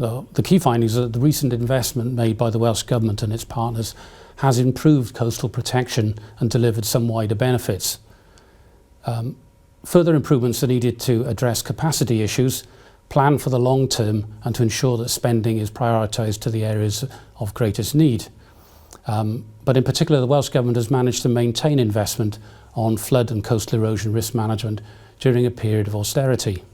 The key findings are that the recent investment made by the Welsh Government and its partners has improved coastal protection and delivered some wider benefits. Further improvements are needed to address capacity issues, plan for the long term, and to ensure that spending is prioritised to the areas of greatest need. But in particular, the Welsh Government has managed to maintain investment on flood and coastal erosion risk management during a period of austerity.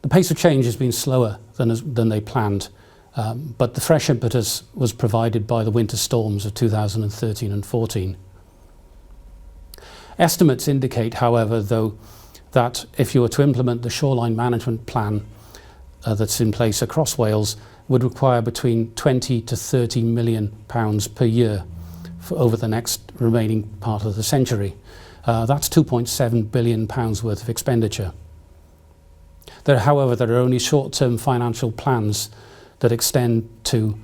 The pace of change has been slower than they planned, but the fresh impetus was provided by the winter storms of 2013 and 14. Estimates indicate, however, though, that if you were to implement the shoreline management plan that's in place across Wales, would require between 20 to 30 million pounds per year over the next remaining part of the century. That's 2.7 billion pounds worth of expenditure. However, there are only short-term financial plans that extend to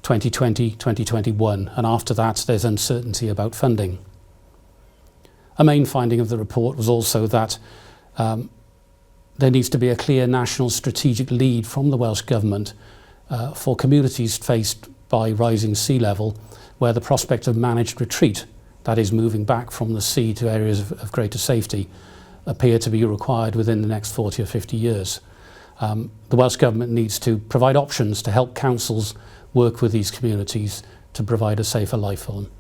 2020, 2021, and after that there's uncertainty about funding. A main finding of the report was also that there needs to be a clear national strategic lead from the Welsh Government for communities faced by rising sea level, where the prospect of managed retreat, that is moving back from the sea to areas of greater safety, appear to be required within the next 40 or 50 years. The Welsh Government needs to provide options to help councils work with these communities to provide a safer life for them.